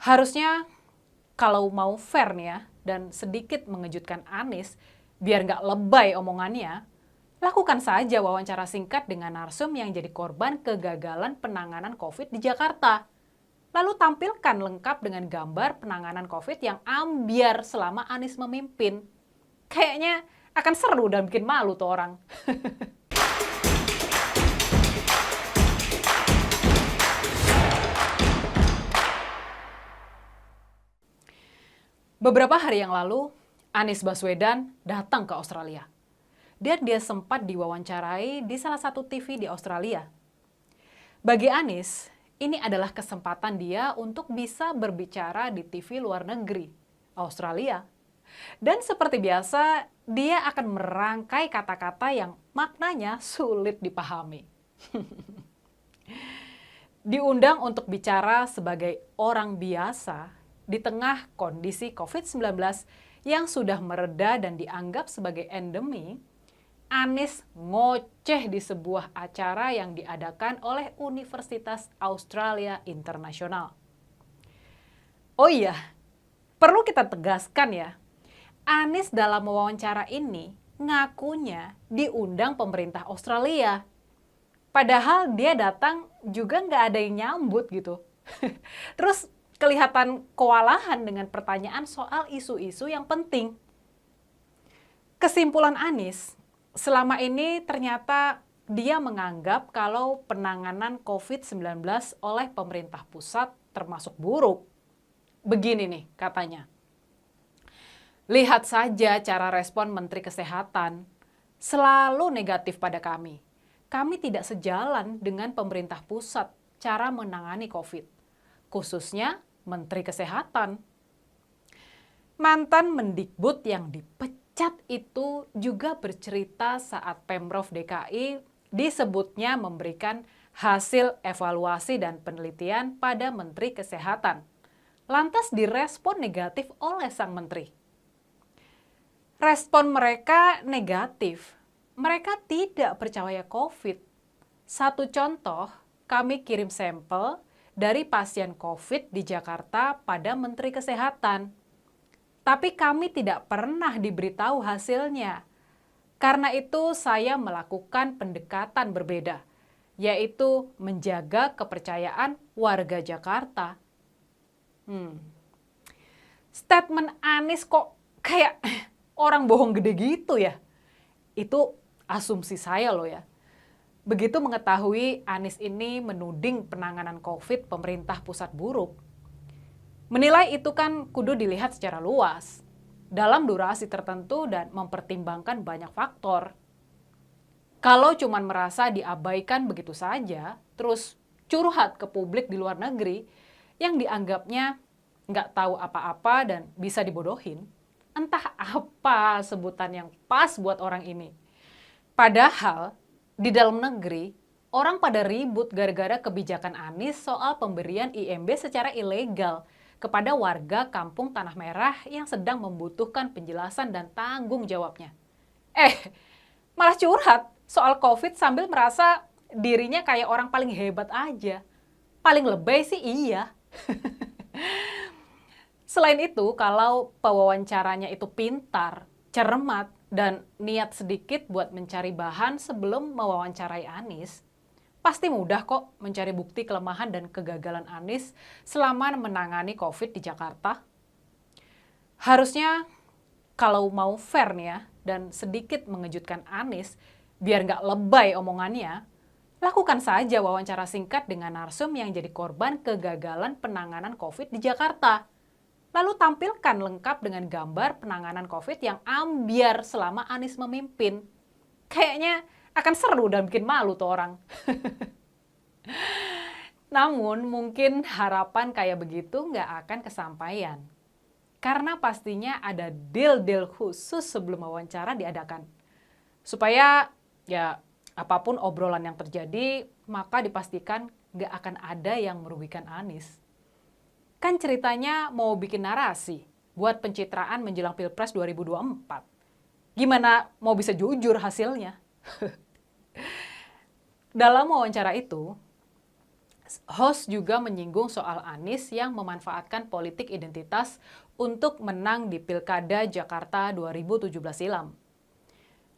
Harusnya kalau mau fair nih ya, dan sedikit mengejutkan Anies, biar nggak lebay omongannya, lakukan saja wawancara singkat dengan narsum yang jadi korban kegagalan penanganan COVID di Jakarta. Lalu tampilkan lengkap dengan gambar penanganan COVID yang ambyar selama Anies memimpin. Kayaknya akan seru dan bikin malu tuh orang. Beberapa hari yang lalu, Anies Baswedan datang ke Australia. Dan dia sempat diwawancarai di salah satu TV di Australia. Bagi Anies, ini adalah kesempatan dia untuk bisa berbicara di TV luar negeri, Australia. Dan seperti biasa, dia akan merangkai kata-kata yang maknanya sulit dipahami. Diundang untuk bicara sebagai orang biasa di tengah kondisi COVID-19 yang sudah mereda dan dianggap sebagai endemi, Anies ngoceh di sebuah acara yang diadakan oleh Universitas Australia International. Oh iya, perlu kita tegaskan ya, Anies dalam wawancara ini ngakunya diundang pemerintah Australia. Padahal dia datang juga nggak ada yang nyambut gitu. Terus kelihatan kewalahan dengan pertanyaan soal isu-isu yang penting. Kesimpulan Anies, selama ini ternyata dia menganggap kalau penanganan COVID-19 oleh pemerintah pusat termasuk buruk. Begini nih katanya. Lihat saja cara respon Menteri Kesehatan, selalu negatif pada kami. Kami tidak sejalan dengan pemerintah pusat cara menangani COVID, khususnya Menteri Kesehatan. Mantan Mendikbud yang dipecat itu juga bercerita saat Pemprov DKI disebutnya memberikan hasil evaluasi dan penelitian pada Menteri Kesehatan. Lantas direspon negatif oleh sang menteri. Respon mereka negatif. Mereka tidak percaya COVID. Satu contoh, kami kirim sampel dari pasien COVID di Jakarta pada Menteri Kesehatan. Tapi kami tidak pernah diberitahu hasilnya. Karena itu saya melakukan pendekatan berbeda, yaitu menjaga kepercayaan warga Jakarta. Statement Anies kok kayak orang bohong gede gitu ya? Itu asumsi saya loh ya. Begitu mengetahui Anies ini menuding penanganan COVID pemerintah pusat buruk. Menilai itu kan kudu dilihat secara luas, dalam durasi tertentu dan mempertimbangkan banyak faktor. Kalau cuma merasa diabaikan begitu saja, terus curhat ke publik di luar negeri, yang dianggapnya nggak tahu apa-apa dan bisa dibodohin, entah apa sebutan yang pas buat orang ini. Padahal, di dalam negeri, orang pada ribut gara-gara kebijakan Anies soal pemberian IMB secara ilegal kepada warga kampung Tanah Merah yang sedang membutuhkan penjelasan dan tanggung jawabnya. Malah curhat soal COVID sambil merasa dirinya kayak orang paling hebat aja. Paling lebay sih iya. Selain itu, kalau pewawancaranya itu pintar, cermat, dan niat sedikit buat mencari bahan sebelum mewawancarai Anies, pasti mudah kok mencari bukti kelemahan dan kegagalan Anies selama menangani COVID di Jakarta. Harusnya kalau mau fair nih ya, dan sedikit mengejutkan Anies, biar nggak lebay omongannya, lakukan saja wawancara singkat dengan narsum yang jadi korban kegagalan penanganan COVID di Jakarta. Lalu tampilkan lengkap dengan gambar penanganan COVID yang ambyar selama Anies memimpin. Kayaknya akan seru dan bikin malu tuh orang. Namun mungkin harapan kayak begitu nggak akan kesampaian. Karena pastinya ada deal-deal khusus sebelum wawancara diadakan. Supaya ya apapun obrolan yang terjadi, maka dipastikan nggak akan ada yang merugikan Anies. Kan ceritanya mau bikin narasi buat pencitraan menjelang Pilpres 2024. Gimana mau bisa jujur hasilnya? Dalam wawancara itu, Host juga menyinggung soal Anies yang memanfaatkan politik identitas untuk menang di Pilkada Jakarta 2017 silam.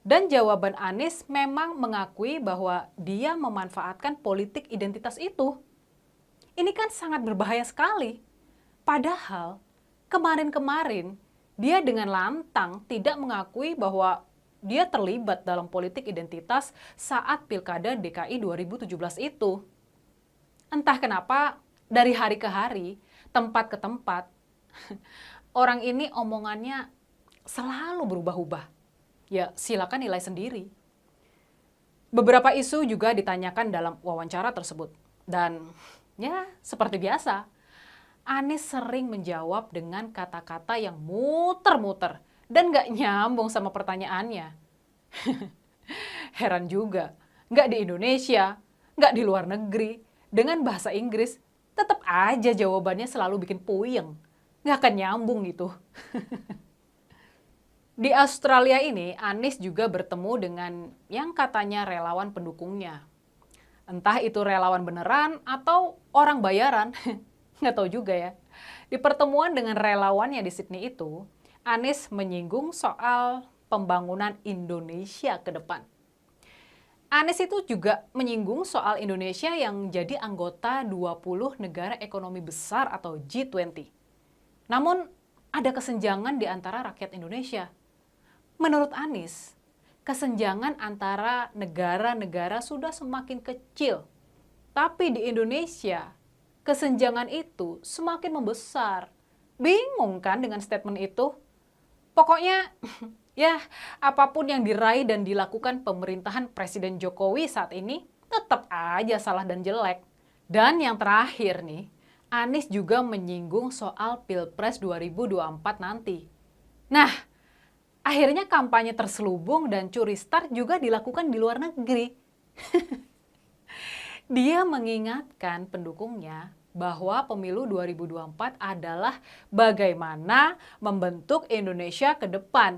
Dan jawaban Anies memang mengakui bahwa dia memanfaatkan politik identitas itu. Ini kan sangat berbahaya sekali. Padahal kemarin-kemarin dia dengan lantang tidak mengakui bahwa dia terlibat dalam politik identitas saat Pilkada DKI 2017 itu. Entah kenapa dari hari ke hari, tempat ke tempat, orang ini omongannya selalu berubah-ubah. Ya silakan nilai sendiri. Beberapa isu juga ditanyakan dalam wawancara tersebut. Dan ya seperti biasa, Anies sering menjawab dengan kata-kata yang muter-muter dan gak nyambung sama pertanyaannya. Heran juga, gak di Indonesia, gak di luar negeri, dengan bahasa Inggris, tetap aja jawabannya selalu bikin puyeng. Gak akan nyambung gitu. Di Australia ini, Anies juga bertemu dengan yang katanya relawan pendukungnya. Entah itu relawan beneran atau orang bayaran, nggak tahu juga ya. Di pertemuan dengan relawannya di Sydney itu, Anies menyinggung soal pembangunan Indonesia ke depan. Anies itu juga menyinggung soal Indonesia yang jadi anggota 20 negara ekonomi besar atau G20. Namun, ada kesenjangan di antara rakyat Indonesia. Menurut Anies, kesenjangan antara negara-negara sudah semakin kecil. Tapi di Indonesia, kesenjangan itu semakin membesar. Bingung kan dengan statement itu? Pokoknya, ya apapun yang diraih dan dilakukan pemerintahan Presiden Jokowi saat ini, tetap aja salah dan jelek. Dan yang terakhir nih, Anies juga menyinggung soal Pilpres 2024 nanti. Nah, akhirnya kampanye terselubung dan curi start juga dilakukan di luar negeri. Dia mengingatkan pendukungnya bahwa pemilu 2024 adalah bagaimana membentuk Indonesia ke depan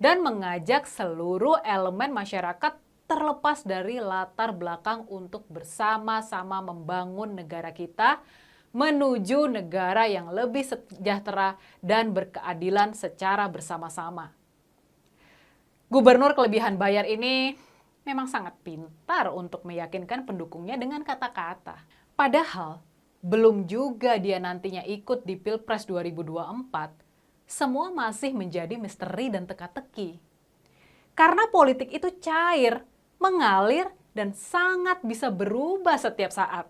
dan mengajak seluruh elemen masyarakat terlepas dari latar belakang untuk bersama-sama membangun negara kita menuju negara yang lebih sejahtera dan berkeadilan secara bersama-sama. Gubernur kelebihan bayar ini memang sangat pintar untuk meyakinkan pendukungnya dengan kata-kata. Padahal, belum juga dia nantinya ikut di Pilpres 2024, semua masih menjadi misteri dan teka-teki. Karena politik itu cair, mengalir, dan sangat bisa berubah setiap saat.